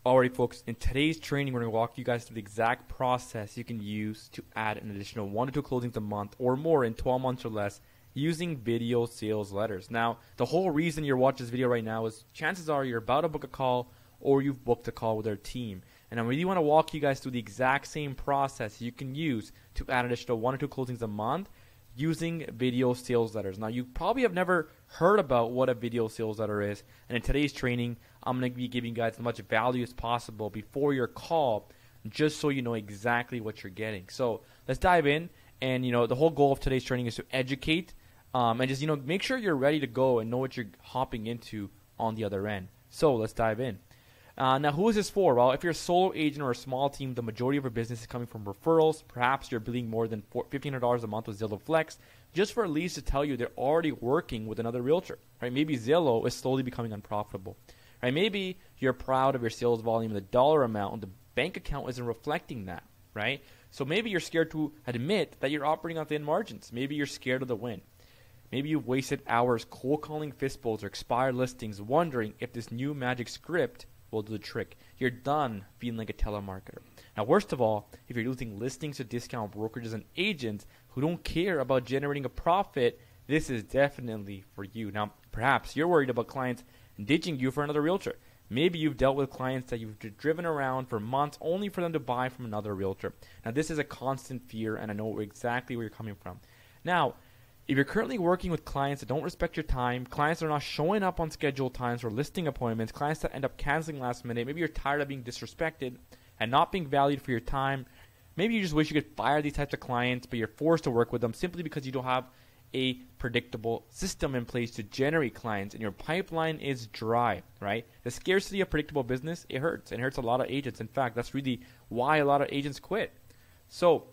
Alright folks, in today's training we're going to walk you guys through the exact process you can use to add an additional 1 to 2 closings a month or more in 12 months or less using video sales letters. Now, the whole reason you're watching this video right now is chances are you're about to book a call or you've booked a call with our team. And I really want to walk you guys through the exact same process you can use to add an additional 1 or 2 closings a month using video sales letters. Now, you probably have never heard about what a video sales letter is, and in today's training, I'm going to be giving you guys as much value as possible before your call, just so you know exactly what you're getting. So let's dive in, and the whole goal of today's training is to educate, and just make sure you're ready to go and know what you're hopping into on the other end. So let's dive in. Now, who is this for? Well, if you're a solo agent or a small team, the majority of your business is coming from referrals. Perhaps you're billing more than $1,500 a month with Zillow Flex just for leads to tell you they're already working with another realtor. Right? Maybe Zillow is slowly becoming unprofitable. Right? Maybe you're proud of your sales volume and the dollar amount, and the bank account isn't reflecting that. Right? So maybe you're scared to admit that you're operating on thin margins. Maybe you're scared of the win. Maybe you've wasted hours cold calling FISBOs or expired listings, wondering if this new magic script will do the trick. You're done feeling like a telemarketer. Now, worst of all, if you're using listings to discount brokerages and agents who don't care about generating a profit, this is definitely for you. Now, perhaps you're worried about clients ditching you for another realtor. Maybe you've dealt with clients that you've driven around for months only for them to buy from another realtor. Now, this is a constant fear, and I know exactly where you're coming from. Now, if you're currently working with clients that don't respect your time, clients that are not showing up on scheduled times for listing appointments, clients that end up canceling last minute, maybe you're tired of being disrespected and not being valued for your time, maybe you just wish you could fire these types of clients, but you're forced to work with them simply because you don't have a predictable system in place to generate clients and your pipeline is dry, right? The scarcity of predictable business, it hurts. It hurts a lot of agents. In fact, that's really why a lot of agents quit. So,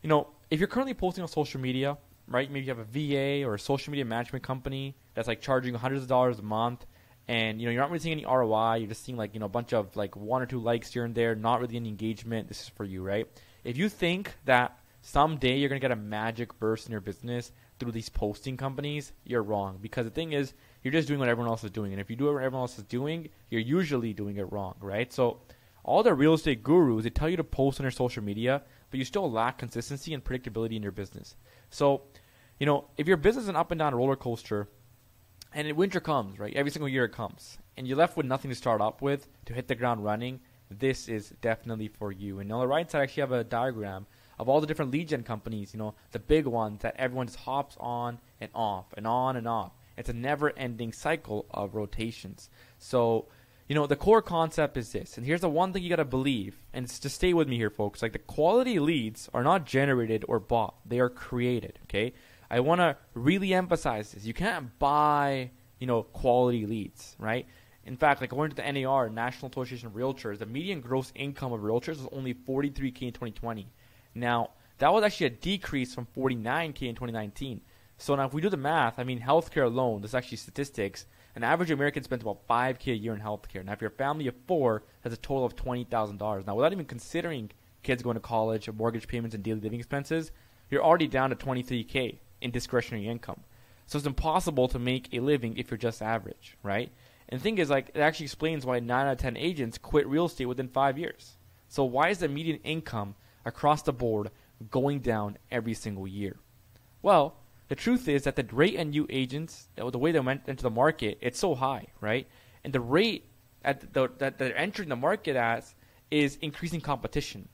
if you're currently posting on social media, right? Maybe you have a VA or a social media management company that's like charging hundreds of dollars a month, and you're not really seeing any ROI. You're just seeing a bunch of 1 or 2 likes here and there, not really any engagement. This is for you, right? If you think that someday you're gonna get a magic burst in your business through these posting companies, you're wrong. Because the thing is, you're just doing what everyone else is doing, and if you do what everyone else is doing, you're usually doing it wrong, right? So all the real estate gurus, they tell you to post on your social media, but you still lack consistency and predictability in your business. So, if your business is an up and down roller coaster, and winter comes, right? Every single year it comes, and you're left with nothing to start up with to hit the ground running, this is definitely for you. And on the right side, I actually have a diagram of all the different lead gen companies, the big ones that everyone just hops on and off and on and off. It's a never-ending cycle of rotations. So, the core concept is this, and here's the one thing you got to believe, and just stay with me here, folks. Like, the quality leads are not generated or bought. They are created, okay? I want to really emphasize this. You can't buy, quality leads, right? In fact, according to the NAR, National Association of Realtors, the median gross income of realtors was only $43K in 2020. Now, that was actually a decrease from $49K in 2019. So now if we do the math, healthcare alone, this is actually statistics, an average American spends about $5K a year in healthcare. Now, if you're a family of 4, that's a total of $20,000. Now, without even considering kids going to college or mortgage payments and daily living expenses, you're already down to $23K in discretionary income. So it's impossible to make a living if you're just average, right? And the thing is, it actually explains why 9 out of 10 agents quit real estate within 5 years. So why is the median income across the board going down every single year? Well, the truth is that the rate at new agents, the way they went into the market, it's so high, right? And the rate that they're entering the market as is increasing competition.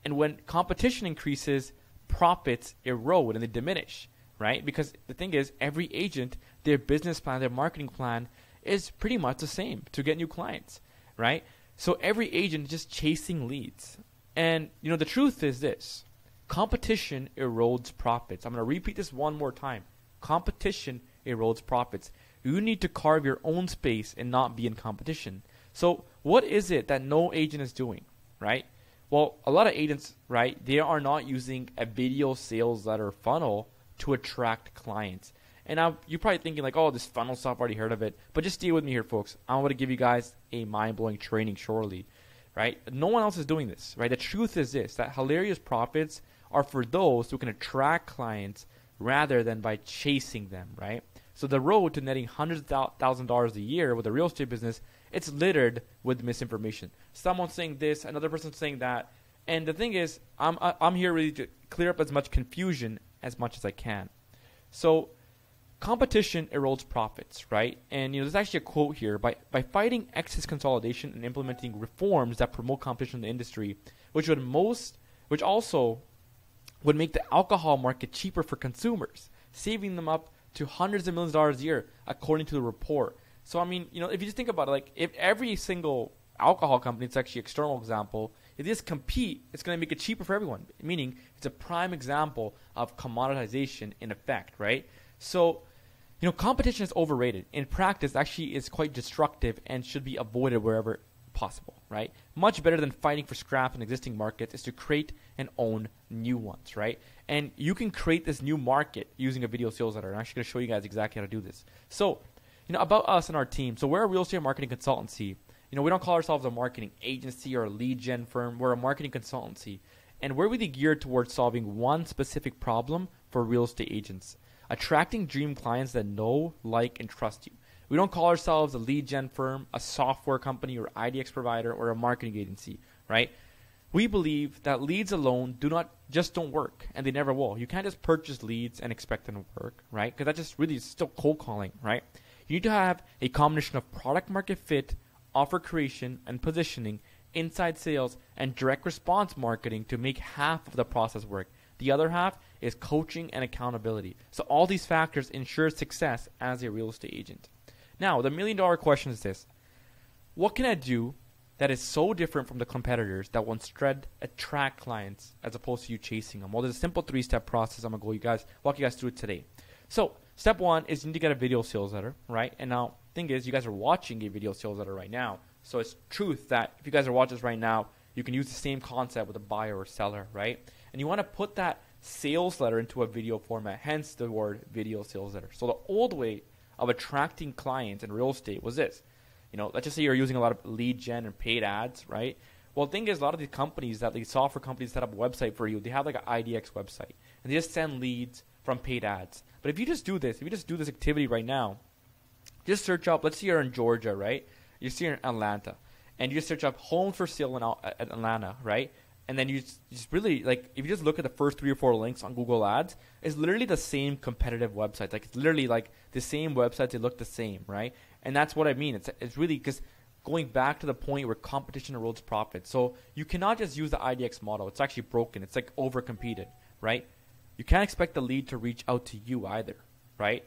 And when competition increases, profits erode and they diminish, right? Because the thing is, every agent, their business plan, their marketing plan is pretty much the same to get new clients, right? So every agent is just chasing leads. And, the truth is this. Competition erodes profits. I'm going to repeat this one more time. Competition erodes profits. You need to carve your own space and not be in competition. So what is it that no agent is doing, right? Well, a lot of agents, right, they are not using a video sales letter funnel to attract clients. And now you're probably thinking oh, this funnel stuff, I've already heard of it. But just stay with me here, folks. I'm going to give you guys a mind-blowing training shortly, right? No one else is doing this, right? The truth is this, that hilarious profits are for those who can attract clients rather than by chasing them, right? So the road to netting hundreds of $1,000s a year with a real estate business it's littered with misinformation. Someone's saying this, another person's saying that. And the thing is, I'm here really to clear up as much confusion as much as I can. So competition erodes profits, right? And there's actually a quote here: by fighting excess consolidation and implementing reforms that promote competition in the industry, which also would make the alcohol market cheaper for consumers, saving them up to hundreds of millions of dollars a year, according to the report. So if you just think about it, like if every single alcohol company, it's actually an external example, if they just compete, it's going to make it cheaper for everyone, meaning it's a prime example of commoditization in effect, right? So, competition is overrated. In practice, actually is quite destructive and should be avoided wherever possible, right? Much better than fighting for scraps in existing markets is to create and own new ones, right? And you can create this new market using a video sales letter. I'm actually going to show you guys exactly how to do this. So, about us and our team. So we're a real estate marketing consultancy. We don't call ourselves a marketing agency or a lead gen firm. We're a marketing consultancy. And we're really geared towards solving one specific problem for real estate agents: attracting dream clients that know, like, and trust you. We don't call ourselves a lead gen firm, a software company, or IDX provider, or a marketing agency, right? We believe that leads alone don't work, and they never will. You can't just purchase leads and expect them to work, right? Because that just really is still cold calling, right? You need to have a combination of product market fit, offer creation and positioning, inside sales, and direct response marketing to make half of the process work. The other half is coaching and accountability. So all these factors ensure success as a real estate agent. Now, the $1 million question is this: what can I do that is so different from the competitors that will instead attract clients as opposed to you chasing them? Well, there's a simple 3-step process. I'm going to walk you guys through it today. So step 1 is you need to get a video sales letter, right? And now, thing is, you guys are watching a video sales letter right now. So it's truth that if you guys are watching this right now, you can use the same concept with a buyer or seller, right? And you want to put that sales letter into a video format, hence the word video sales letter. So the old way of attracting clients in real estate was this. Let's just say you're using a lot of lead gen and paid ads, right? Well, the thing is, a lot of these companies, these software companies set up a website for you, they have like an IDX website, and they just send leads from paid ads. But if you just do this activity right now, just search up, let's say you're in Georgia, right? You're here in Atlanta, and you just search up homes for sale in Atlanta, right? And then you just really, like, if you just look at the first 3 or 4 links on Google Ads, it's literally the same competitive websites. Like, it's literally like the same websites, they look the same, right? And that's what I mean. It's really because going back to the point where competition erodes profit. So you cannot just use the IDX model. It's actually broken. It's like over-competed, right? You can't expect the lead to reach out to you either, right?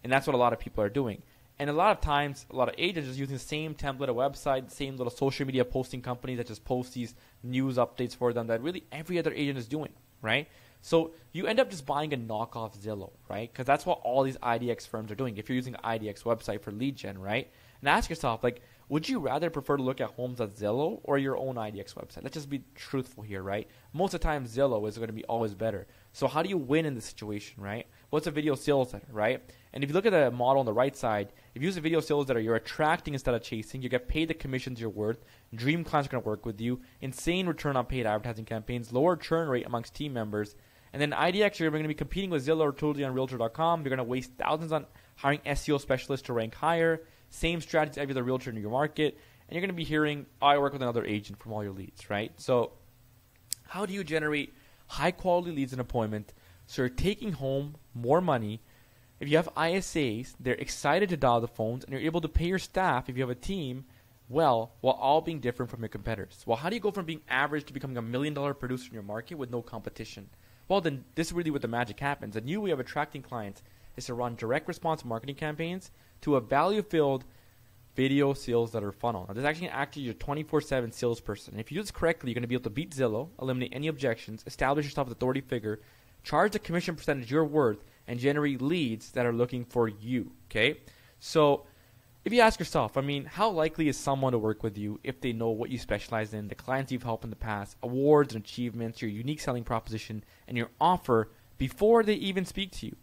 And that's what a lot of people are doing. And a lot of times, a lot of agents are just using the same template of website, the same little social media posting companies that just post these news updates for them that really every other agent is doing, right? So you end up just buying a knockoff Zillow, right? Because that's what all these IDX firms are doing. If you're using an IDX website for lead gen, right? And ask yourself, like, would you rather prefer to look at homes at Zillow or your own IDX website? Let's just be truthful here, right? Most of the time, Zillow is going to be always better. So how do you win in this situation, right? What's a video sales letter, right? And if you look at the model on the right side, if you use a video sales letter, you're attracting instead of chasing. You get paid the commissions you're worth. Dream clients are going to work with you. Insane return on paid advertising campaigns. Lower churn rate amongst team members. And then IDX, you're going to be competing with Zillow or totally on Realtor.com. You're going to waste thousands on hiring SEO specialists to rank higher. Same strategy as every other realtor in your market. And you're going to be hearing, I work with another agent from all your leads, right? So how do you generate high-quality leads and appointment so you're taking home more money? If you have ISAs, they're excited to dial the phones, and you're able to pay your staff, if you have a team, well, while all being different from your competitors. Well, how do you go from being average to becoming $1 million producer in your market with no competition? Well, then this is really where the magic happens. A new way of attracting clients is to run direct response marketing campaigns to a value-filled video sales letter funnel. Now, this is actually going to act as your 24/7 salesperson. And if you do this correctly, you're going to be able to beat Zillow, eliminate any objections, establish yourself as an authority figure, charge the commission percentage you're worth, and generate leads that are looking for you, okay? So if you ask yourself, how likely is someone to work with you if they know what you specialize in, the clients you've helped in the past, awards and achievements, your unique selling proposition, and your offer before they even speak to you?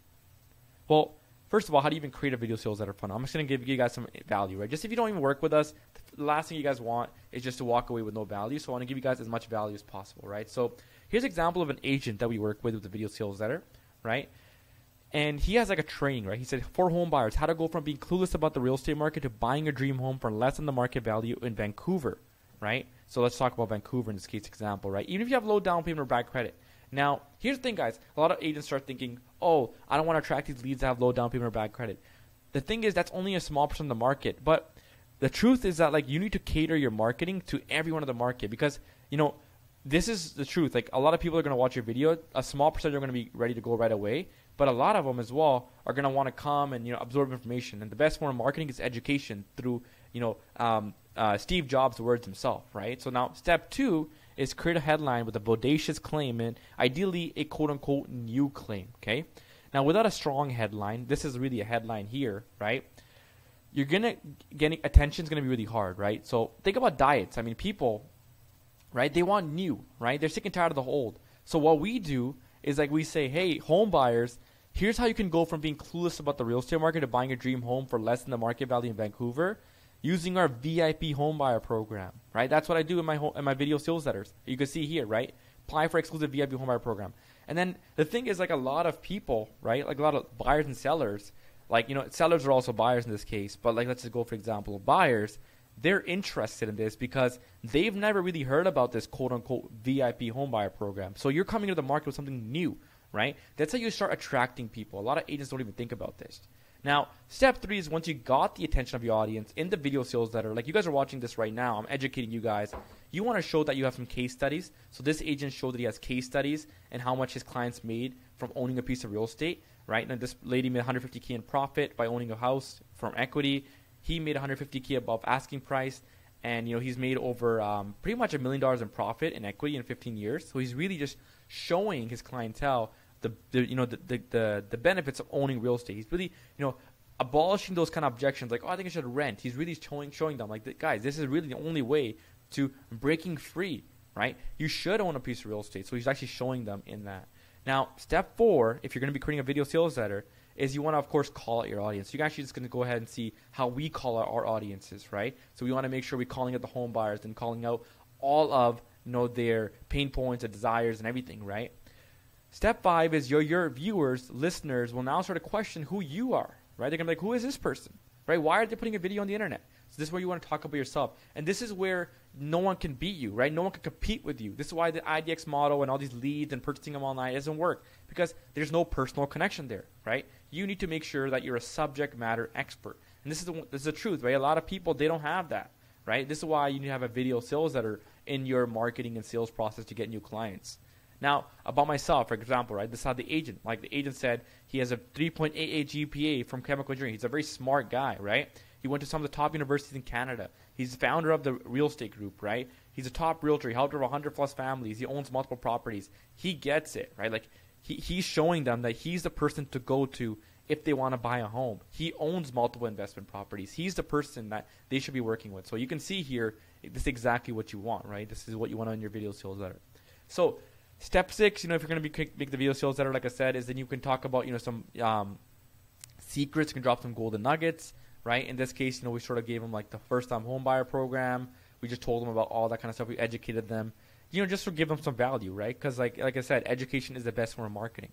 Well, first of all, how do you even create a video sales letter funnel? I'm just going to give you guys some value, right? Just if you don't even work with us, the last thing you guys want is just to walk away with no value. So I want to give you guys as much value as possible, right? So here's an example of an agent that we work with a video sales letter, right? And he has like a training, right? He said, for home buyers, how to go from being clueless about the real estate market to buying your dream home for less than the market value in Vancouver, right? So let's talk about Vancouver in this case example, right? Even if you have low down payment or bad credit. Now, here's the thing, guys. A lot of agents start thinking, oh, I don't want to attract these leads that have low down payment or bad credit. The thing is, that's only a small percent of the market. But the truth is that, like, you need to cater your marketing to everyone in the market because, you know, this is the truth. Like, a lot of people are going to watch your video. A small percentage are going to be ready to go right away. But a lot of them as well are going to want to come and, you know, absorb information. And the best form of marketing is education through, you know, Steve Jobs' words himself, right? So now step 2 is create a headline with a bodacious claim and ideally a quote-unquote new claim, okay? Now, without a strong headline, this is really a headline here, right? You're going to getting attention is going to be really hard, right? So think about diets. I mean, people, right, they want new, right? They're sick and tired of the old. So what we do is like we say, hey, home buyers, here's how you can go from being clueless about the real estate market to buying a dream home for less than the market value in Vancouver using our VIP home buyer program, right? That's what I do in my video sales letters. You can see here, right? Apply for exclusive VIP home buyer program. And then the thing is, like, a lot of people, right? Like a lot of buyers and sellers, like, you know, sellers are also buyers in this case, but like, let's just go for example, buyers, they're interested in this because they've never really heard about this quote unquote VIP home buyer program. So you're coming to the market with something new, right? That's how you start attracting people. A lot of agents don't even think about this. Now, step 3 is once you got the attention of your audience in the video sales letter, like you guys are watching this right now, I'm educating you guys. You want to show that you have some case studies. So this agent showed that he has case studies and how much his clients made from owning a piece of real estate, right? And this lady made $150K in profit by owning a house from equity. He made $150K above asking price. And, you know, he's made over pretty much $1 million in profit in equity in 15 years. So he's really just showing his clientele the benefits of owning real estate. He's really, you know, abolishing those kind of objections like, oh, I think I should rent. He's really showing them like, guys, this is really the only way to breaking free, right? You should own a piece of real estate. So he's actually showing them in that. Now, step 4, if you're going to be creating a video sales letter, is you want to, of course, call out your audience. You're actually just going to go ahead and see how we call out our audiences, right? So we want to make sure we're calling out the home buyers and calling out all of, you know, their pain points and desires and everything, right? Step 5 is your viewers, listeners will now start to question who you are, right? They're going to be like, who is this person, right? Why are they putting a video on the internet? So this is where you want to talk about yourself. And this is where no one can beat you, right? No one can compete with you. This is why the IDX model and all these leads and purchasing them online doesn't work because there's no personal connection there, right? You need to make sure that you're a subject matter expert. And this is the truth, right? A lot of people, they don't have that, right? This is why you need to have a video sales letter in your marketing and sales process to get new clients. Now, about myself, for example, right, this is how the agent, like the agent said, he has a 3.88 GPA from chemical engineering. He's a very smart guy, right? He went to some of the top universities in Canada. He's the founder of the real estate group, right? He's a top realtor. He helped over 100 plus families. He owns multiple properties. He gets it, right? Like he's showing them that he's the person to go to if they want to buy a home. He owns multiple investment properties. He's the person that they should be working with. So you can see here, this is exactly what you want, right? This is what you want on your video sales letter. So step 6, you know, if you're going to make the video sales letter, like I said, is then you can talk about, you know, some secrets. You can drop some golden nuggets, right? In this case, you know, we sort of gave them like the first-time home buyer program. We just told them about all that kind of stuff. We educated them, you know, just to give them some value, right? Because like I said, education is the best form of marketing.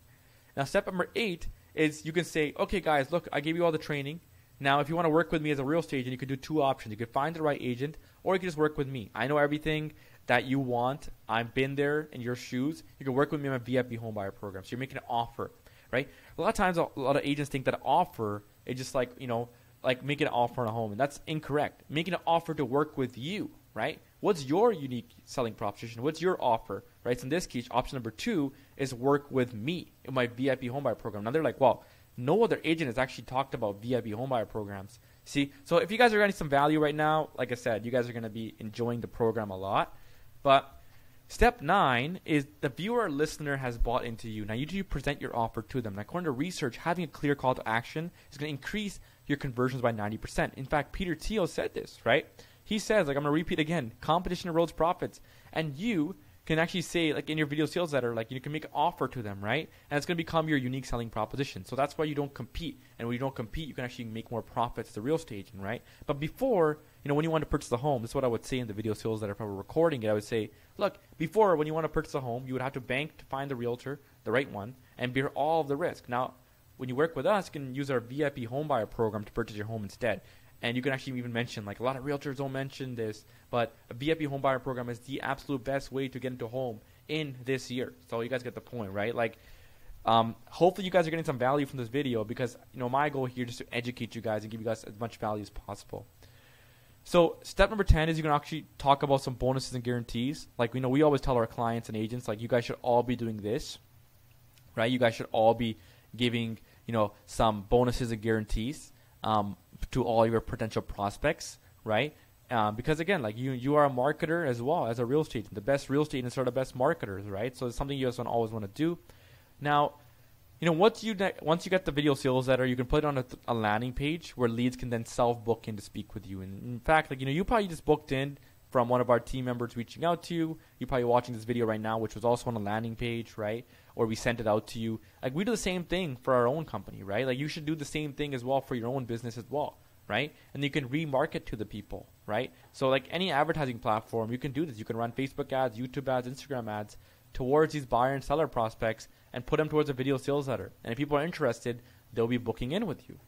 Now, step number 8 is you can say, okay, guys, look, I gave you all the training. Now, if you want to work with me as a real estate agent, you could do 2 options. You could find the right agent, or you can just work with me. I know everything that you want. I've been there in your shoes. You can work with me on my VIP home buyer program. So you're making an offer, right? A lot of times, a lot of agents think that an offer is just like, you know, like making an offer on a home, and that's incorrect. Making an offer to work with you, right? What's your unique selling proposition? What's your offer, right? So in this case, option number 2 is work with me in my VIP homebuyer program. Now they're like, well, no other agent has actually talked about VIP homebuyer programs. See, so if you guys are getting some value right now, like I said, you guys are going to be enjoying the program a lot. But step 9 is the viewer or listener has bought into you. Now you need to present your offer to them. Now, according to research, having a clear call to action is going to increase your conversions by 90%. In fact, Peter Thiel said this, right? He says, like, I'm going to repeat again, competition erodes profits. And you can actually say, like in your video sales letter, like you can make an offer to them, right? And it's going to become your unique selling proposition. So that's why you don't compete. And when you don't compete, you can actually make more profits as a real estate agent, right? But before, you know, when you want to purchase a home, this is what I would say in the video sales letter if I were recording it. I would say, look, before when you want to purchase a home, you would have to bank to find the realtor, the right one, and bear all of the risk. Now, when you work with us, you can use our VIP home buyer program to purchase your home instead. And you can actually even mention, like a lot of realtors don't mention this, but a VIP home buyer program is the absolute best way to get into a home in this year. So you guys get the point, right? Like, hopefully you guys are getting some value from this video, because my goal here is just to educate you guys and give you guys as much value as possible. So step number 10 is you can actually talk about some bonuses and guarantees. Like, we always tell our clients and agents, like, you guys should all be doing this, right? You guys should all be giving, some bonuses and guarantees to all your potential prospects, right? Because again, like you are a marketer as well as a real estate agent. The best real estate agents are the best marketers, right? So it's something you guys always want to do. Now, once you get the video sales letter, you can put it on a landing page where leads can then self-book in to speak with you. And in fact, like, you probably just booked in from one of our team members reaching out to you. You're probably watching this video right now, which was also on a landing page, right? Or we sent it out to you. Like, we do the same thing for our own company, right? Like, you should do the same thing as well for your own business as well, right? And you can remarket to the people, right? So like any advertising platform, you can do this. You can run Facebook ads, YouTube ads, Instagram ads towards these buyer and seller prospects and put them towards a video sales letter. And if people are interested, they'll be booking in with you.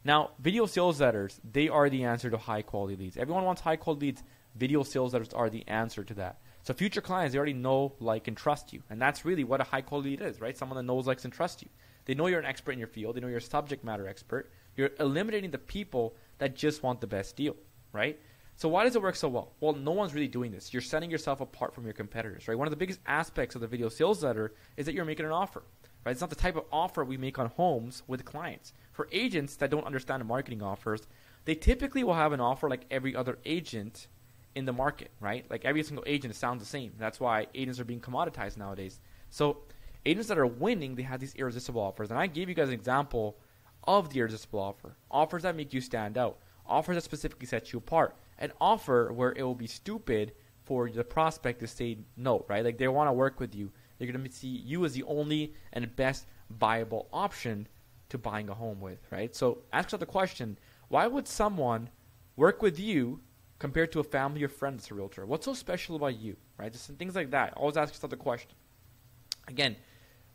Now, video sales letters, they are the answer to high quality leads. Everyone wants high quality leads. Video sales letters are the answer to that. So future clients, they already know, like, and trust you. And that's really what a high quality lead is, right? Someone that knows, likes, and trusts you. They know you're an expert in your field. They know you're a subject matter expert. You're eliminating the people that just want the best deal, right? So why does it work so well? Well, no one's really doing this. You're setting yourself apart from your competitors, right? One of the biggest aspects of the video sales letter is that you're making an offer, right? It's not the type of offer we make on homes with clients. For agents that don't understand the marketing offers, they typically will have an offer like every other agent in the market, right? Like every single agent sounds the same. That's why agents are being commoditized nowadays. So agents that are winning, they have these irresistible offers. And I gave you guys an example of the irresistible offer. Offers that make you stand out. Offers that specifically set you apart. An offer where it will be stupid for the prospect to say no, right? Like they want to work with you. They're going to see you as the only and best viable option to buying a home with, right? So ask yourself the question, why would someone work with you compared to a family or friend that's a realtor? What's so special about you, right? Just things like that. Always ask yourself the question. Again,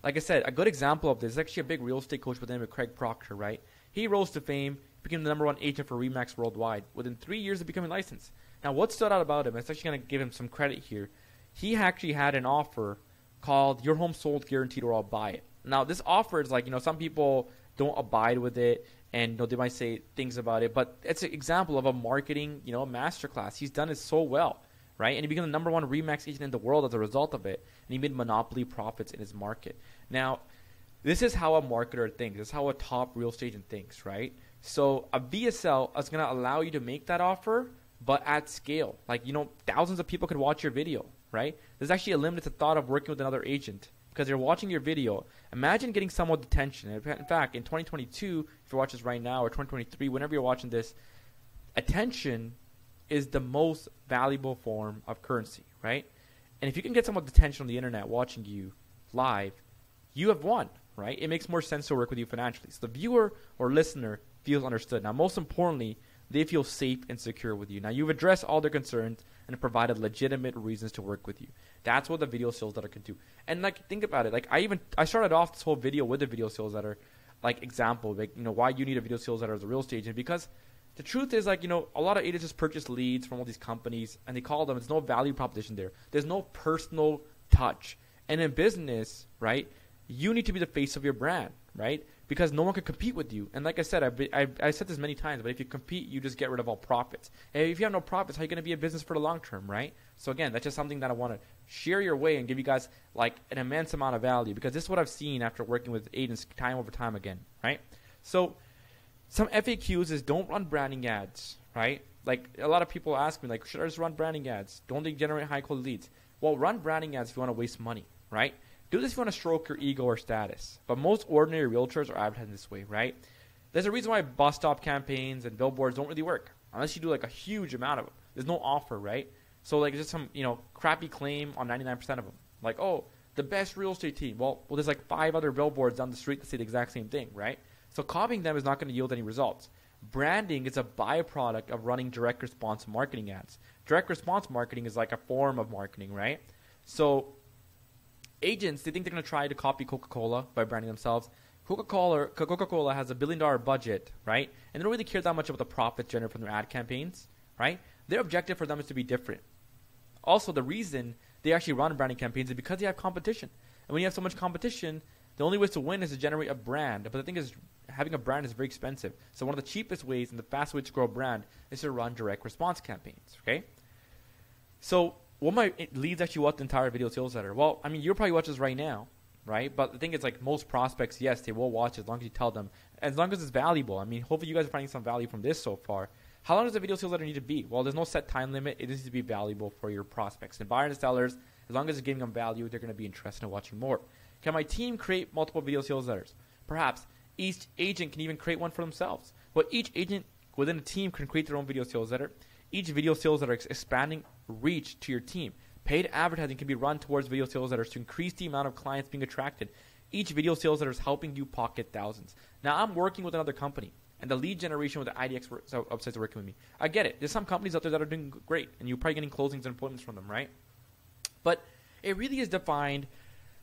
like I said, a good example of this is actually a big real estate coach by the name of Craig Proctor, right? He rose to fame, became the #1 agent for RE/MAX worldwide within 3 years of becoming licensed. Now, what stood out about him, it's actually going to give him some credit here. He actually had an offer called Your Home Sold Guaranteed or I'll Buy It. Now, this offer is like, some people don't abide with it and they might say things about it, but it's an example of a marketing, masterclass. He's done it so well, right? And he became the #1 RE/MAX agent in the world as a result of it, and he made monopoly profits in his market. Now, this is how a marketer thinks. This is how a top real estate agent thinks, right? So a VSL is going to allow you to make that offer, but at scale. Like, thousands of people could watch your video, right? There's actually eliminates the thought of working with another agent because you're watching your video. Imagine getting someone's attention. In fact, in 2022, if you watch this right now, or 2023, whenever you're watching this, attention is the most valuable form of currency, right? And if you can get someone's attention on the internet watching you live, you have won, right? It makes more sense to work with you financially. So the viewer or listener feels understood. Now, most importantly, they feel safe and secure with you. Now, you've addressed all their concerns and provided legitimate reasons to work with you. That's what the video sales letter can do. And like, think about it. Like, I started off this whole video with a video sales letter, like example, like, why you need a video sales letter as a real estate agent, because the truth is, like, a lot of agents just purchase leads from all these companies and they call them. There's no value proposition there. There's no personal touch. And in business, right, you need to be the face of your brand, right? Because no one can compete with you. And like I said, I've said this many times, but if you compete, you just get rid of all profits. And if you have no profits, how are you going to be a business for the long term, right? So again, that's just something that I want to share your way and give you guys like an immense amount of value, because this is what I've seen after working with agents time over time again, right? So some FAQs is don't run branding ads, right? Like a lot of people ask me, like, should I just run branding ads? Don't they generate high quality leads? Well, run branding ads if you want to waste money, right? Do this if you want to stroke your ego or status. But most ordinary realtors are advertising this way, right? There's a reason why bus stop campaigns and billboards don't really work unless you do like a huge amount of them. There's no offer, right? So like just some, crappy claim on 99% of them. Like, oh, the best real estate team. Well, there's like 5 other billboards down the street that say the exact same thing, right? So copying them is not going to yield any results. Branding is a byproduct of running direct response marketing ads. Direct response marketing is like a form of marketing, right? So agents, they think they're going to try to copy Coca-Cola by branding themselves. Coca-Cola has $1 billion budget, right? And they don't really care that much about the profit generated from their ad campaigns, right? Their objective for them is to be different. Also, the reason they actually run branding campaigns is because they have competition. And when you have so much competition, the only way to win is to generate a brand. But the thing is, having a brand is very expensive. So one of the cheapest ways and the fastest way to grow a brand is to run direct response campaigns, okay? So what leads actually watch the entire video sales letter? Well, I mean, you'll probably watch this right now, right? But the thing is, like, most prospects, yes, they will watch as long as you tell them, as long as it's valuable. I mean, hopefully you guys are finding some value from this so far. How long does the video sales letter need to be? Well, there's no set time limit. It needs to be valuable for your prospects. And buyers and sellers, as long as it's giving them value, they're going to be interested in watching more. Can my team create multiple video sales letters? Perhaps. Each agent can even create one for themselves. But each agent within a team can create their own video sales letter. Each video sales letter is expanding reach to your team. Paid advertising can be run towards video sales letters to increase the amount of clients being attracted. Each video sales letter is helping you pocket thousands. Now, I'm working with another company, and the lead generation with the IDX websites are working with me. I get it. There's some companies out there that are doing great, and you're probably getting closings and appointments from them, right? But it really is defined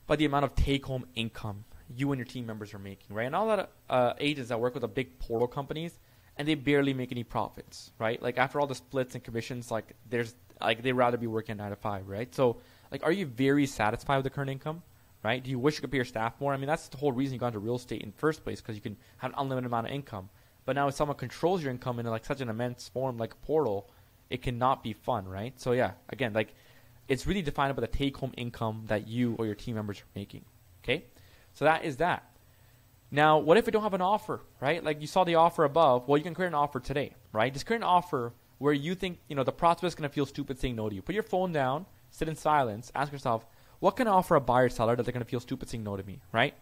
by the amount of take-home income you and your team members are making, right? And all that agents that work with the big portal companies, and they barely make any profits, right? Like, after all the splits and commissions, like, they'd rather be working 9 to 5, right? So, like, are you very satisfied with the current income, right? Do you wish you could pay your staff more? I mean, that's the whole reason you got into real estate in the first place, because you can have an unlimited amount of income. But now if someone controls your income in like such an immense form like a portal, it cannot be fun, right? So yeah, again, like, it's really defined by the take-home income that you or your team members are making, okay? So that is that. Now, what if we don't have an offer, right? Like, you saw the offer above. Well, you can create an offer today, right? Just create an offer where you think, the prospect is going to feel stupid saying no to you. Put your phone down, sit in silence, ask yourself, what can I offer a buyer or seller that they're going to feel stupid saying no to me, right?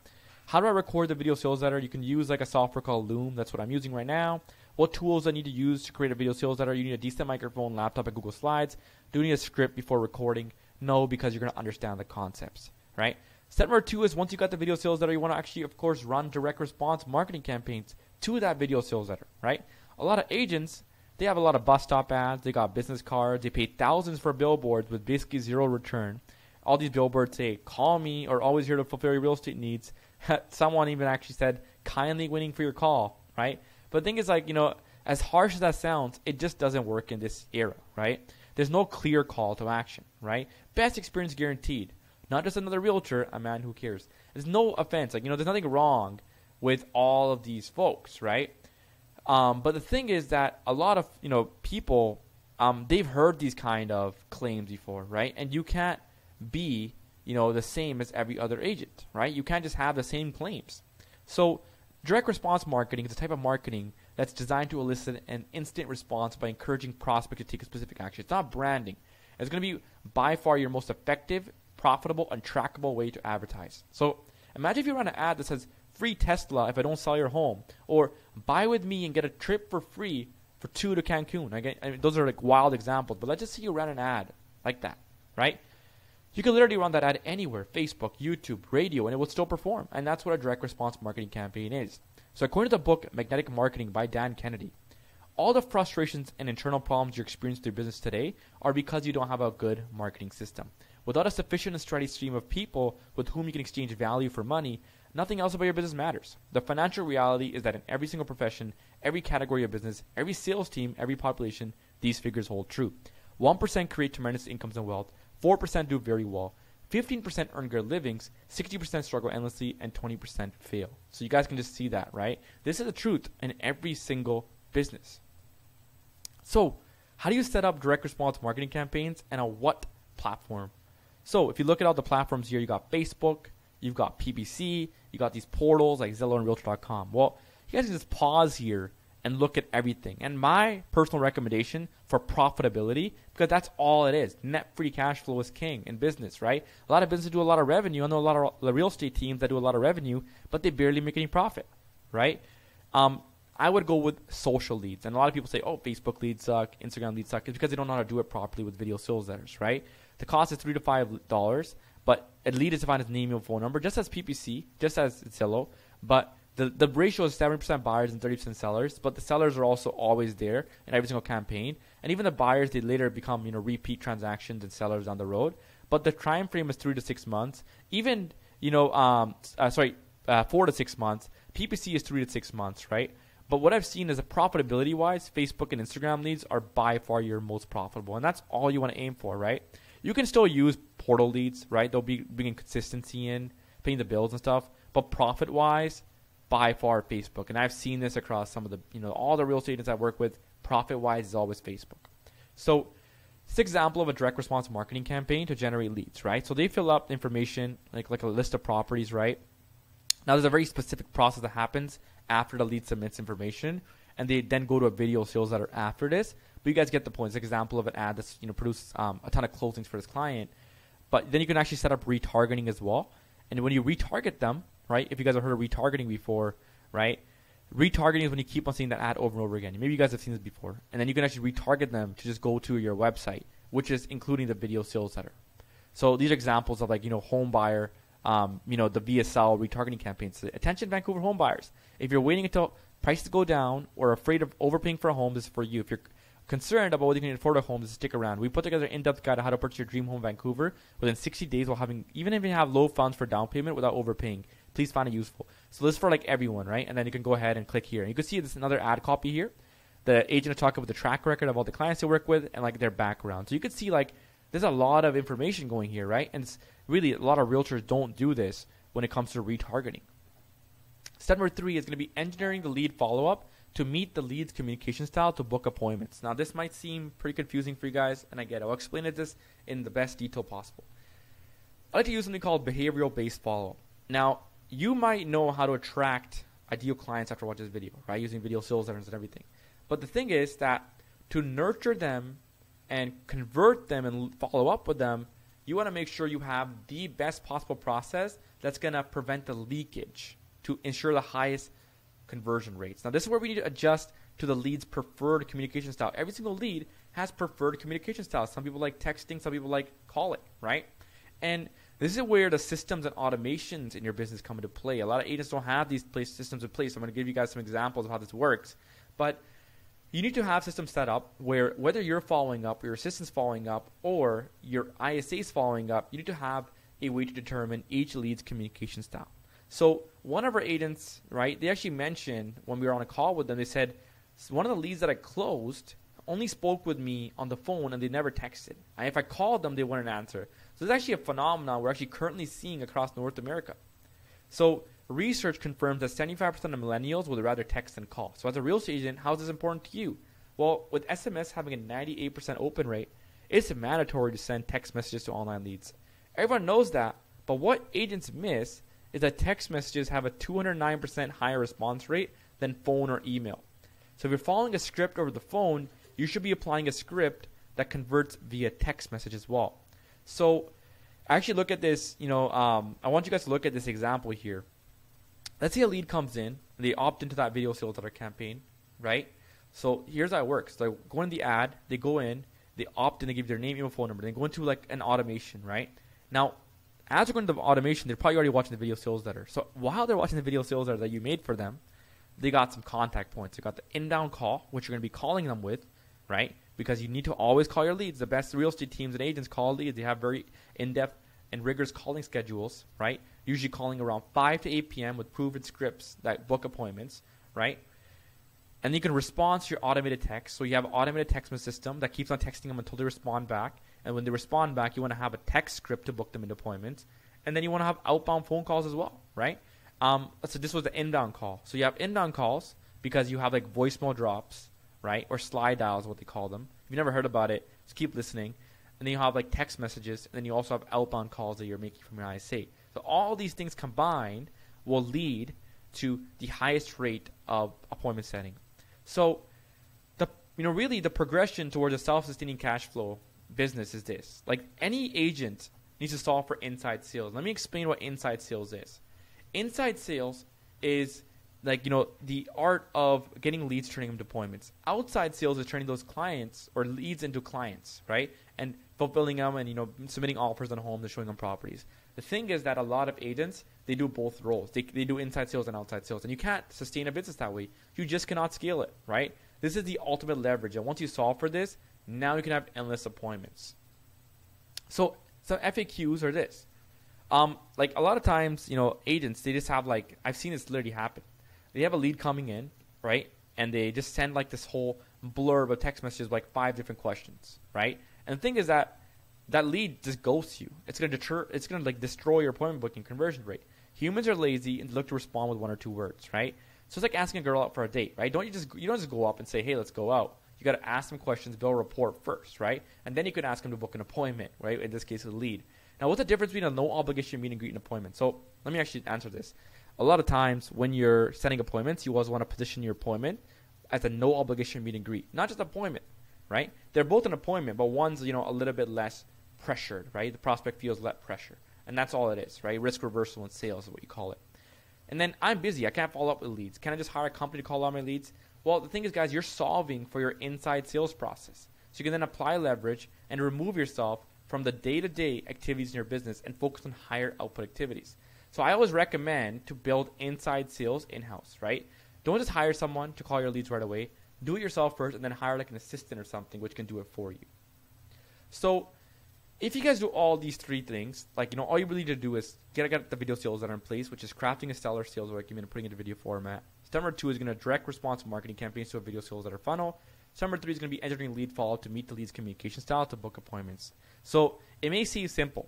How do I record the video sales letter? You can use like a software called Loom. That's what I'm using right now. What tools I need to use to create a video sales letter? You need a decent microphone, laptop, and Google Slides. Do you need a script before recording? No, because you're going to understand the concepts, right? Step number 2 is once you got the video sales letter, you want to actually, of course, run direct response marketing campaigns to that video sales letter, right? A lot of agents, they have a lot of bus stop ads. They got business cards. They pay thousands for billboards with basically zero return. All these billboards say, call me, or always here to fulfill your real estate needs. Someone even actually said, kindly waiting for your call, right? But the thing is, like, as harsh as that sounds, it just doesn't work in this era, right? There's no clear call to action, right? Best experience guaranteed. Not just another realtor, a man who cares. There's no offense. Like, there's nothing wrong with all of these folks, right? But the thing is that a lot of, people, they've heard these kind of claims before, right? And you can't be, the same as every other agent, right? You can't just have the same claims. So direct response marketing is a type of marketing that's designed to elicit an instant response by encouraging prospects to take a specific action. It's not branding. It's going to be by far your most effective, profitable, and trackable way to advertise. So imagine if you run an ad that says, free Tesla if I don't sell your home, or buy with me and get a trip for free for 2 to Cancun. I mean, those are like wild examples, but let's just say you ran an ad like that, right? You can literally run that ad anywhere, Facebook, YouTube, radio, and it will still perform. And that's what a direct response marketing campaign is. So according to the book Magnetic Marketing by Dan Kennedy, all the frustrations and internal problems you're experiencing through business today are because you don't have a good marketing system. Without a sufficient and steady stream of people with whom you can exchange value for money, nothing else about your business matters. The financial reality is that in every single profession, every category of business, every sales team, every population, these figures hold true. 1% create tremendous incomes and wealth, 4% do very well, 15% earn good livings, 60% struggle endlessly, and 20% fail. So you guys can just see that, right? This is the truth in every single business. So how do you set up direct response marketing campaigns, and on what platform? So if you look at all the platforms here, you got Facebook, you've got PPC, you got these portals like Zillow and Realtor.com. Well, you guys can just pause here and look at everything. And my personal recommendation for profitability, because that's all it is. Net free cash flow is king in business, right? A lot of businesses do a lot of revenue. I know a lot of the real estate teams that do a lot of revenue, but they barely make any profit, right? I would go with social leads. And a lot of people say, oh, Facebook leads suck, Instagram leads suck. It's because they don't know how to do it properly with video sales letters, right? The cost is $3 to $5, but a lead is defined as name and phone number, just as PPC, just as Zillow. But the ratio is 70% buyers and 30% sellers, but the sellers are also always there in every single campaign. And even the buyers, they later become, repeat transactions and sellers down the road. But the time frame is 3 to 6 months. Even, 4 to 6 months. PPC is 3 to 6 months, right? But what I've seen is that profitability-wise, Facebook and Instagram leads are by far your most profitable, and that's all you want to aim for, right? You can still use portal leads, right? They'll be bringing consistency in, paying the bills and stuff, but profit-wise, by far Facebook. And I've seen this across some of the, all the real estate agents I work with. Profit-wise is always Facebook. So this is an example of a direct response marketing campaign to generate leads, right? So they fill up information like a list of properties, right? Now there's a very specific process that happens after the lead submits information, and they then go to a video sales letter after this. But you guys get the point. It's an example of an ad that's produced a ton of closings for this client. But then you can actually set up retargeting as well. And when you retarget them, right? If you guys have heard of retargeting before, right? Retargeting is when you keep on seeing that ad over and over again. Maybe you guys have seen this before. And then you can actually retarget them to just go to your website, which is including the video sales letter. So these are examples of home buyer, the VSL retargeting campaigns. Attention Vancouver home buyers. If you're waiting until prices go down or afraid of overpaying for a home, this is for you. If you're concerned about whether you can afford a home, just stick around. We put together an in-depth guide on how to purchase your dream home in Vancouver within 60 days while having, even if you have low funds for down payment without overpaying. Please find it useful. So this is for everyone, right? And then you can go ahead and click here. And you can see this another ad copy here. The agent will talk about the track record of all the clients they work with and their background. So you can see there's a lot of information going here, right? And it's really a lot of realtors don't do this when it comes to retargeting. Step number 3 is going to be engineering the lead follow-up to meet the lead's communication style to book appointments. Now this might seem pretty confusing for you guys, and I get it. I'll explain this in the best detail possible. I like to use something called behavioral-based follow-up. Now, you might know how to attract ideal clients after watching this video, right? Using video sales letters and everything. But the thing is that to nurture them and convert them and follow up with them, you want to make sure you have the best possible process that's going to prevent the leakage to ensure the highest conversion rates. Now, this is where we need to adjust to the lead's preferred communication style. Every single lead has preferred communication styles. Some people like texting, some people like calling, right? And this is where the systems and automations in your business come into play. A lot of agents don't have these systems in place. So I'm going to give you guys some examples of how this works. But you need to have systems set up where whether you're following up, your assistant's following up, or your ISA is following up, you need to have a way to determine each lead's communication style. So one of our agents, right, they actually mentioned when we were on a call with them, they said, one of the leads that I closed only spoke with me on the phone and they never texted. And if I called them, they wouldn't answer. So it's actually a phenomenon we're actually currently seeing across North America. So research confirms that 75% of millennials would rather text than call. So as a real estate agent, how is this important to you? Well, with SMS having a 98% open rate, it's mandatory to send text messages to online leads. Everyone knows that, but what agents miss is that text messages have a 209% higher response rate than phone or email. So if you're following a script over the phone, you should be applying a script that converts via text message as well. So actually look at this, I want you guys to look at this example here. Let's say a lead comes in, and they opt into that video sales letter campaign, right? So here's how it works. So they go in the ad, they go in, they opt in, they give their name, email, phone number, they go into an automation, right? Now, as they're going to the automation, they're probably already watching the video sales letter. So while they're watching the video sales letter that you made for them, they got some contact points. They got the inbound call, which you're going to be calling them with, right? Because you need to always call your leads. The best real estate teams and agents call leads. They have very in-depth and rigorous calling schedules, right? Usually calling around 5 to 8 p.m. with proven scripts that book appointments, right? And you can respond to your automated text. So you have an automated text message system that keeps on texting them until they respond back. And when they respond back, you want to have a text script to book them into appointments. And then you want to have outbound phone calls as well, right? So this was the inbound call. So you have inbound calls because you have voicemail drops, right? Or slide dials, what they call them. If you've never heard about it, just keep listening. And then you have text messages. And then you also have outbound calls that you're making from your ISA. So all these things combined will lead to the highest rate of appointment setting. So really the progression towards a self-sustaining cash flow business is this. Any agent needs to solve for inside sales. Let me explain what inside sales is. Inside sales is the art of getting leads, turning them to appointments. Outside sales is turning those clients or leads into clients, right? And fulfilling them and submitting offers on homes and showing them properties. The thing is that a lot of agents, they do both roles. They do inside sales and outside sales. And you can't sustain a business that way. You just cannot scale it, right? This is the ultimate leverage. And once you solve for this, now you can have endless appointments. So some FAQs are this. Like a lot of times, agents, they just have like, I've seen this literally happen. They have a lead coming in, right? And they just send like this whole blurb of text messages, like 5 different questions, right? And the thing is that lead just ghosts you. It's gonna like destroy your appointment booking conversion rate. Humans are lazy and look to respond with 1 or 2 words, right? So it's like asking a girl out for a date, right? You don't just go up and say, hey, let's go out. You got to ask them questions, build a rapport first, right? And then you can ask them to book an appointment, right? In this case, a lead. Now, what's the difference between a no obligation meet and greet and appointment? So let me actually answer this. A lot of times when you're setting appointments, you always want to position your appointment as a no obligation meet and greet, not just appointment, right? They're both an appointment, but one's, a little bit less pressured, right? The prospect feels less pressure. And that's all it is, right? Risk reversal in sales is what you call it. And then I'm busy. I can't follow up with leads. Can I just hire a company to call out my leads? Well, the thing is, guys, you're solving for your inside sales process. So you can then apply leverage and remove yourself from the day-to-day activities in your business and focus on higher output activities. So I always recommend to build inside sales in-house, right? Don't just hire someone to call your leads right away. Do it yourself first and then hire like an assistant or something which can do it for you. So if you guys do all these 3 things, like, all you really need to do is get the video sales that are in place, which is crafting a stellar sales document and putting it into video format. Step number 2 is going to direct response marketing campaigns to a video sales letter funnel. Step number 3 is going to be engineering lead follow-up to meet the lead's communication style to book appointments. So it may seem simple,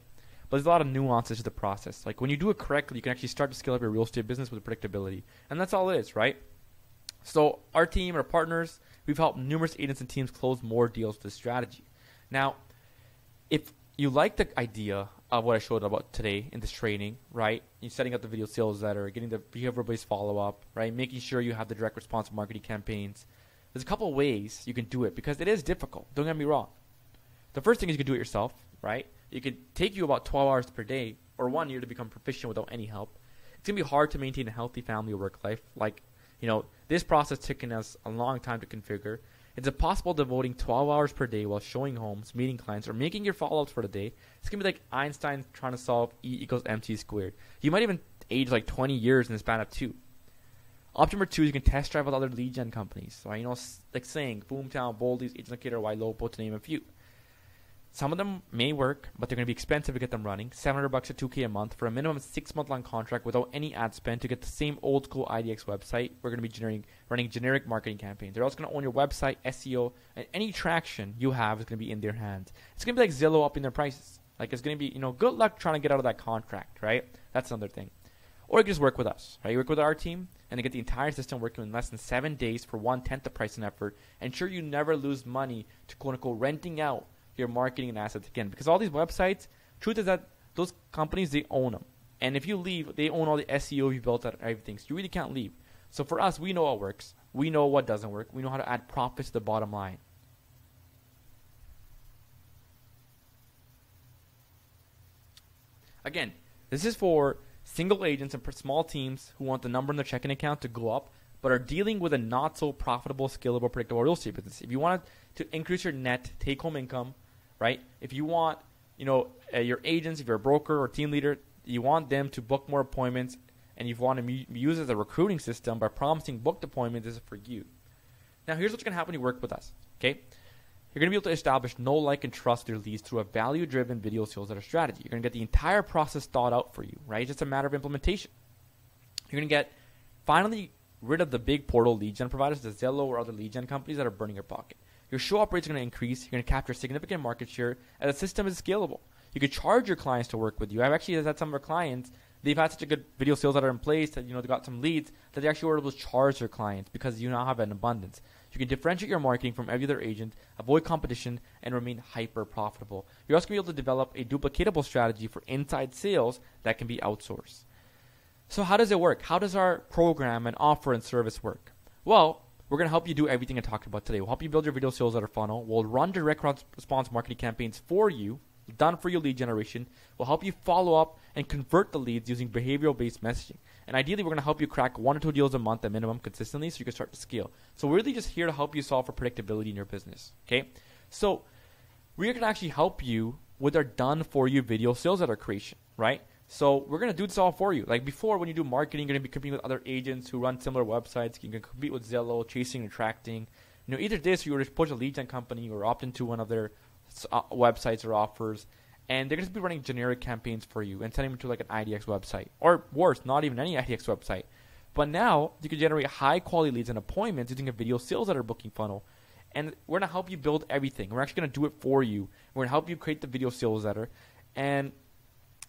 but there's a lot of nuances to the process. Like when you do it correctly, you can actually start to scale up your real estate business with predictability. And that's all it is, right? So our team, our partners, we've helped numerous agents and teams close more deals with this strategy. Now, if you like the idea of what I showed about today in this training, right? You're setting up the video sales letter, getting the behavior-based follow-up, right? Making sure you have the direct response marketing campaigns. There's a couple of ways you can do it because it is difficult. Don't get me wrong. The first thing is you can do it yourself, right? It could take you about 12 hours per day or 1 year to become proficient without any help. It's going to be hard to maintain a healthy family or work life. Like, this process taking us a long time to configure. It's impossible devoting 12 hours per day while showing homes, meeting clients, or making your follow-ups for the day. It's going to be like Einstein trying to solve E equals MC squared. You might even age like 20 years in the span of 2. Option number 2 is you can test drive with other lead gen companies. So, like saying Boomtown, Boldy's, Agent Locator, YLopo, to name a few. Some of them may work, but they're going to be expensive to get them running. $700 to $2,000 a month for a minimum 6-month-long contract without any ad spend to get the same old school IDX website. We're going to be running generic marketing campaigns. They're also going to own your website, SEO, and any traction you have is going to be in their hands. It's going to be like Zillow upping their prices. Like it's going to be, good luck trying to get out of that contract, right? That's another thing. Or you can just work with us, right? You work with our team and they get the entire system working in less than 7 days for 1/10 the price and effort. Ensure you never lose money to quote-unquote renting out your marketing and assets again, because all these websites, truth is that those companies, they own them, and if you leave, they own all the SEO you built out and everything, so you really can't leave. So for us, we know what works, we know what doesn't work, we know how to add profits to the bottom line. Again, this is for single agents and small teams who want the number in their checking account to go up but are dealing with a not so profitable, scalable, predictable real estate business. If you want to increase your net take-home income, right? If you want, your agents, if you're a broker or team leader, you want them to book more appointments, and you want to use it as a recruiting system by promising booked appointments, this is for you. Now, here's what's going to happen when you work with us, okay? You're going to be able to establish know, like, and trust your leads through a value-driven video sales letter strategy. You're going to get the entire process thought out for you, right? It's just a matter of implementation. You're going to get finally rid of the big portal lead gen providers, the Zillow or other lead gen companies that are burning your pocket. Your show-up rates are going to increase. You're going to capture significant market share, and the system is scalable. You could charge your clients to work with you. I've actually had some of our clients, they've had such a good video sales that are in place that, they got some leads that they actually were able to charge their clients because you now have an abundance. You can differentiate your marketing from every other agent, avoid competition, and remain hyper profitable. You're also going to be able to develop a duplicatable strategy for inside sales that can be outsourced. So how does it work? How does our program and offer and service work? Well, we're going to help you do everything I talked about today. We'll help you build your video sales letter funnel. We'll run direct response marketing campaigns for you, done for your lead generation. We'll help you follow up and convert the leads using behavioral-based messaging. And ideally, we're going to help you crack 1 or 2 deals a month at minimum consistently so you can start to scale. So we're really just here to help you solve for predictability in your business, okay? So we're going to actually help you with our done-for-you video sales letter creation, right? So we're going to do this all for you. Like before, when you do marketing, you're going to be competing with other agents who run similar websites. You can compete with Zillow, chasing and attracting. Either this or you just push a lead gen company or opt into one of their websites or offers. and they're going to be running generic campaigns for you and sending them to like an IDX website, or worse, not even any IDX website. But now you can generate high quality leads and appointments using a video sales letter booking funnel. And we're going to help you build everything. We're actually going to do it for you. We're going to help you create the video sales letter. And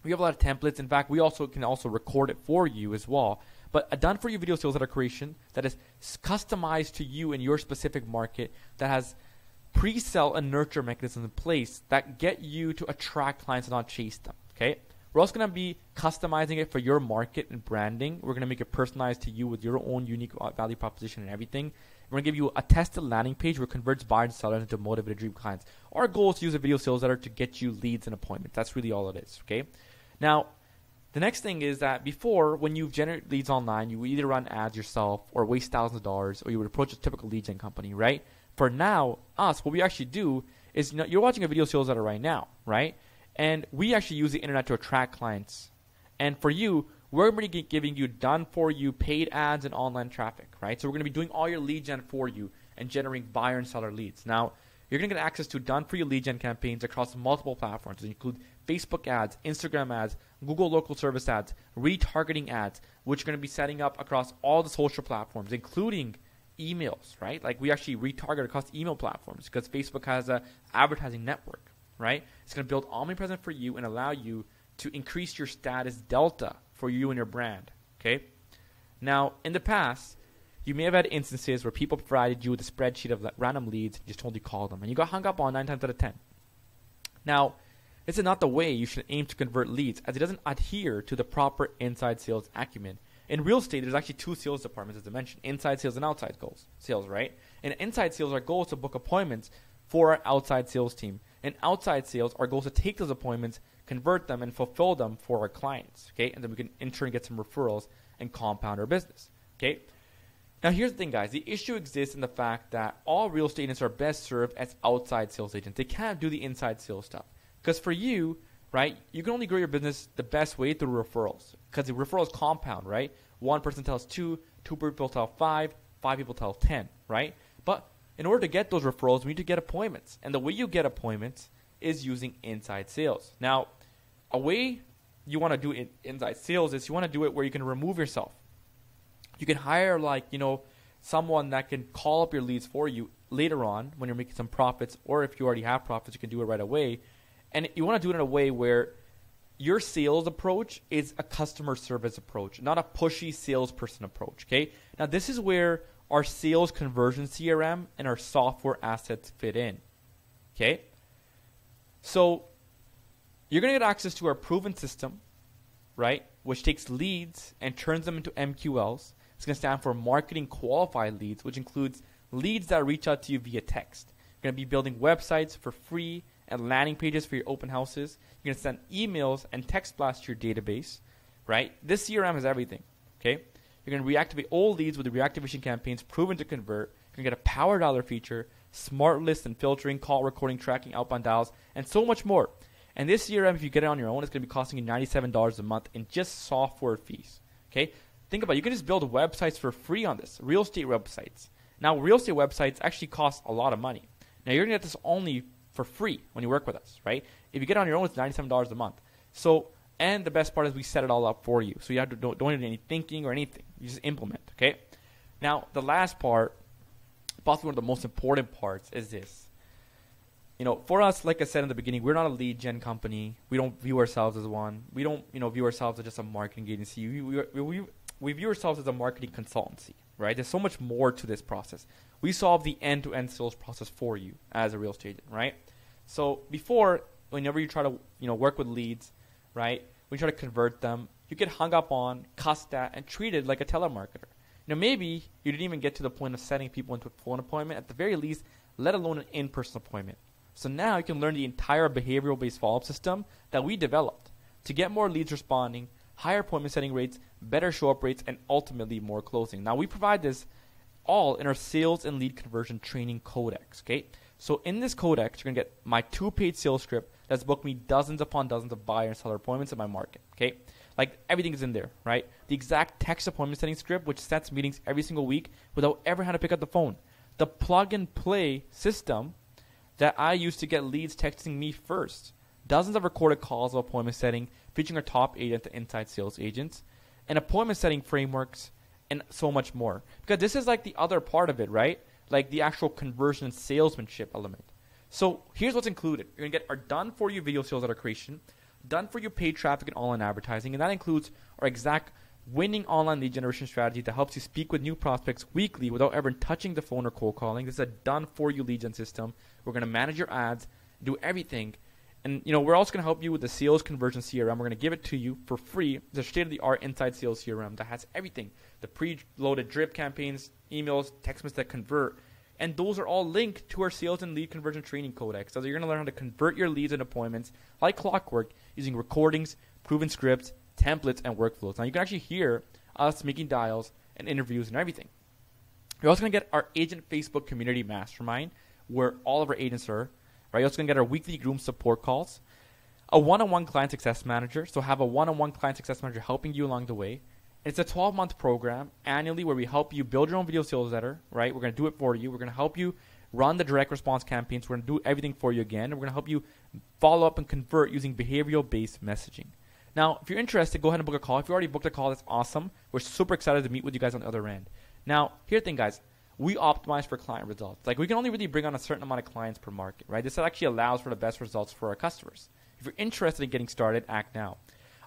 we have a lot of templates. In fact, we also can record it for you as well. But a done for you video sales letter creation that is customized to you and your specific market, that has pre-sell and nurture mechanisms in place that get you to attract clients and not chase them. Okay? We're also going to be customizing it for your market and branding. We're going to make it personalized to you with your own unique value proposition and everything. We're going to give you a tested landing page where it converts buyers and sellers into motivated dream clients. Our goal is to use a video sales letter to get you leads and appointments. That's really all it is. Okay? Now, the next thing is that before, when you generate leads online, you would either run ads yourself or waste thousands of dollars, or you would approach a typical lead gen company, right? For now, what we actually do is, you're watching a video sales letter right now, right? And we actually use the internet to attract clients. And for you, we're going to be giving you done for you paid ads and online traffic, right? So we're going to be doing all your lead gen for you and generating buyer and seller leads. Now, you're going to get access to done for you lead gen campaigns across multiple platforms. They include Facebook ads, Instagram ads, Google local service ads, retargeting ads, which are going to be setting up across all the social platforms, including emails, right? Like, we actually retarget across email platforms because Facebook has an advertising network, right? It's going to build omnipresent for you and allow you to increase your status delta for you and your brand, okay? Now, in the past, you may have had instances where people provided you with a spreadsheet of random leads and just told you to call them, and you got hung up on 9 times out of 10. Now, this is not the way you should aim to convert leads, as it doesn't adhere to the proper inside sales acumen. In real estate, there's actually two sales departments, as I mentioned, inside sales and outside sales, right? In inside sales, our goal is to book appointments for our outside sales team. In outside sales, our goal is to take those appointments, convert them, and fulfill them for our clients, okay? And then we can in turn get some referrals and compound our business, okay? Now, here's the thing, guys. The issue exists in the fact that all real estate agents are best served as outside sales agents. They can't do the inside sales stuff. Because for you, right, you can only grow your business the best way through referrals. Because the referrals compound, right? One person tells two people tell five people tell 10, right? But in order to get those referrals, we need to get appointments. And the way you get appointments is using inside sales. Now, a way you want to do inside sales is you want to do it where you can remove yourself. You can hire someone that can call up your leads for you later on when you're making some profits, or if you already have profits, you can do it right away. And you want to do it in a way where your sales approach is a customer service approach, not a pushy salesperson approach, okay? Now, this is where our sales conversion CRM and our software assets fit in, okay? So you're going to get access to our proven system, right, which takes leads and turns them into MQLs. It's going to stand for Marketing Qualified Leads, which includes leads that reach out to you via text. You're going to be building websites for free and landing pages for your open houses. You're going to send emails and text blasts to your database, right? This CRM has everything, okay? You're going to reactivate old leads with the reactivation campaigns proven to convert. You're going to get a power dialer feature, smart list and filtering, call recording, tracking, outbound dials, and so much more. And this CRM, if you get it on your own, it's going to be costing you $97 a month in just software fees, okay? Think about it. You can just build websites for free on this, real estate websites. Now, real estate websites actually cost a lot of money. Now, you're going to get this only for free when you work with us, right? If you get it on your own, it's $97 a month. So, and the best part is we set it all up for you. So you have to don't need any thinking or anything. You just implement, okay? Now, the last part, possibly one of the most important parts, is this. For us, like I said in the beginning, we're not a lead gen company. We don't view ourselves as one. We don't, view ourselves as just a marketing agency. We view ourselves as a marketing consultancy, right? There's so much more to this process. We solve the end-to-end sales process for you as a real estate agent, right? So before, whenever you try to, work with leads, right, when you try to convert them, you get hung up on, cussed at, and treated like a telemarketer. Maybe you didn't even get to the point of setting people into a phone appointment, at the very least, let alone an in-person appointment. So now you can learn the entire behavioral-based follow-up system that we developed to get more leads responding, higher appointment setting rates, better show-up rates, and ultimately more closing. Now, we provide this all in our sales and lead conversion training codex, okay? So in this codex, you're going to get my 2-page sales script that's booked me dozens upon dozens of buyer and seller appointments in my market, okay? Like, everything is in there, right? The exact text appointment setting script, which sets meetings every single week without ever having to pick up the phone. The plug-and-play system that I use to get leads texting me first. dozens of recorded calls of appointment setting featuring our top agents and inside sales agents, and appointment setting frameworks, and so much more. Because this is like the other part of it, right? Like the actual conversion and salesmanship element. So here's what's included. You're going to get our done-for-you video sales letter creation, done-for-you paid traffic and online advertising, and that includes our exact winning online lead generation strategy that helps you speak with new prospects weekly without ever touching the phone or cold calling. This is a done-for-you lead gen system. We're going to manage your ads, do everything. And we're also going to help you with the sales conversion CRM. We're going to give it to you for free. It's a state-of-the-art inside sales CRM that has everything. The pre-loaded drip campaigns, emails, text messages that convert. And those are all linked to our sales and lead conversion training codex. So you're going to learn how to convert your leads and appointments like clockwork using recordings, proven scripts, templates, and workflows. Now you can actually hear us making dials and interviews and everything. You're also going to get our agent Facebook community mastermind where all of our agents are. Right? You're also going to get our weekly Groom support calls, a one-on-one client success manager. So have a one-on-one client success manager helping you along the way. It's a 12-month program annually where we help you build your own video sales letter, right? We're going to do it for you. We're going to help you run the direct response campaigns. We're going to do everything for you again. And we're going to help you follow up and convert using behavioral-based messaging. Now, if you're interested, go ahead and book a call. If you already booked a call, that's awesome. We're super excited to meet with you guys on the other end. Now, here's the thing, guys. We optimize for client results. Like, we can only really bring on a certain amount of clients per market, right? This actually allows for the best results for our customers. If you're interested in getting started, act now.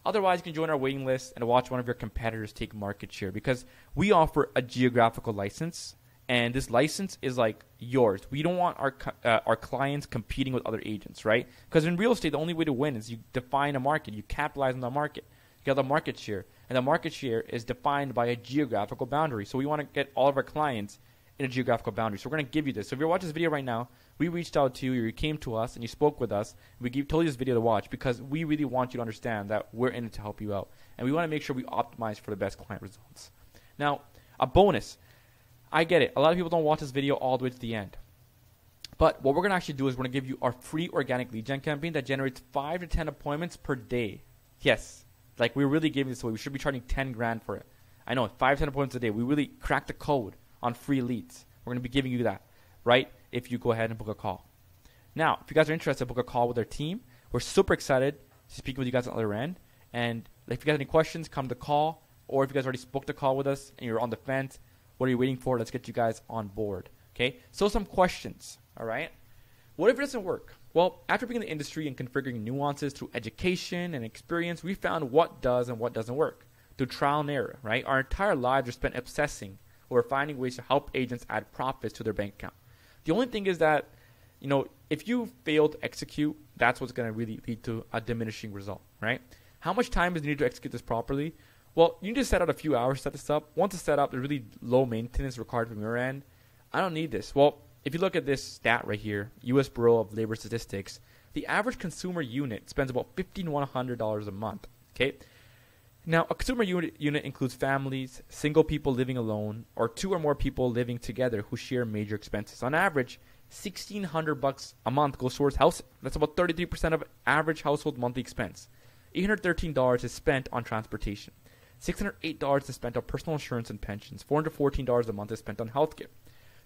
Otherwise, you can join our waiting list and watch one of your competitors take market share because we offer a geographical license, and this license is like yours. We don't want our clients competing with other agents, right? Because in real estate, the only way to win is you define a market. You capitalize on the market. You get the market share, and the market share is defined by a geographical boundary. So we want to get all of our clients in a geographical boundary. So we're going to give you this. So if you're watching this video right now, we reached out to you, you came to us, and you spoke with us. We told you this video to watch because we really want you to understand that we're in it to help you out. And we want to make sure we optimize for the best client results. Now, a bonus. I get it. A lot of people don't watch this video all the way to the end. But what we're going to actually do is we're going to give you our free organic lead gen campaign that generates 5 to 10 appointments per day. Yes. Like, we're really giving this away. We should be charging 10 grand for it. I know, 5 to 10 appointments a day. We really cracked the code on free leads. We're going to be giving you that, right, if you go ahead and book a call. Now, if you guys are interested, book a call with our team. We're super excited to speak with you guys on the other end. And if you guys have any questions, come to the call. Or if you guys already booked a call with us and you're on the fence, what are you waiting for? Let's get you guys on board, okay? So some questions, all right? What if it doesn't work? Well, after being in the industry and configuring nuances through education and experience, we found what does and what doesn't work through trial and error, right? Our entire lives are spent obsessing or finding ways to help agents add profits to their bank account. The only thing is that, if you fail to execute, that's what's going to really lead to a diminishing result, right? How much time is needed to execute this properly? Well, you need to set out a few hours to set this up. Once it's set up, there's really low maintenance required from your end. I don't need this. Well, if you look at this stat right here, U.S. Bureau of Labor Statistics, the average consumer unit spends about $1,500 a month, okay? Now, a consumer unit includes families, single people living alone, or 2 or more people living together who share major expenses. On average, $1,600 a month goes towards housing. That's about 33% of average household monthly expense. $813 is spent on transportation. $608 is spent on personal insurance and pensions. $414 a month is spent on healthcare.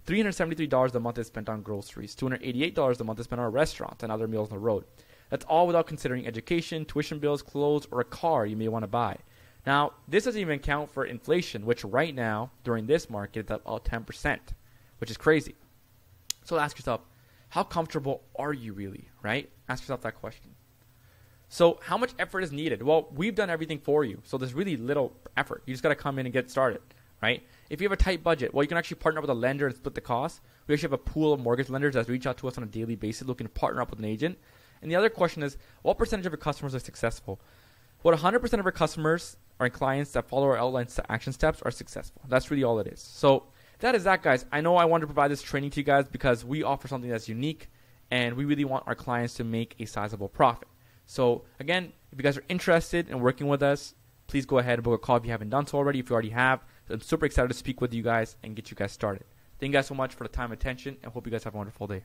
$373 a month is spent on groceries. $288 a month is spent on restaurants and other meals on the road. That's all without considering education, tuition bills, clothes, or a car you may want to buy. Now, this doesn't even account for inflation, which right now, during this market, is about 10%, which is crazy. So ask yourself, how comfortable are you really, right? Ask yourself that question. So how much effort is needed? Well, we've done everything for you, so there's really little effort. You just got to come in and get started, right? If you have a tight budget, well, you can actually partner with a lender and split the cost. We actually have a pool of mortgage lenders that reach out to us on a daily basis looking to partner up with an agent. And the other question is, what percentage of your customers are successful? Well, 100% of our customers or clients that follow our outlined action steps are successful. That's really all it is. So that is that, guys. I know I wanted to provide this training to you guys because we offer something that's unique, and we really want our clients to make a sizable profit. So again, if you guys are interested in working with us, please go ahead and book a call if you haven't done so already. If you already have, I'm super excited to speak with you guys and get you guys started. Thank you guys so much for the time and attention, and hope you guys have a wonderful day.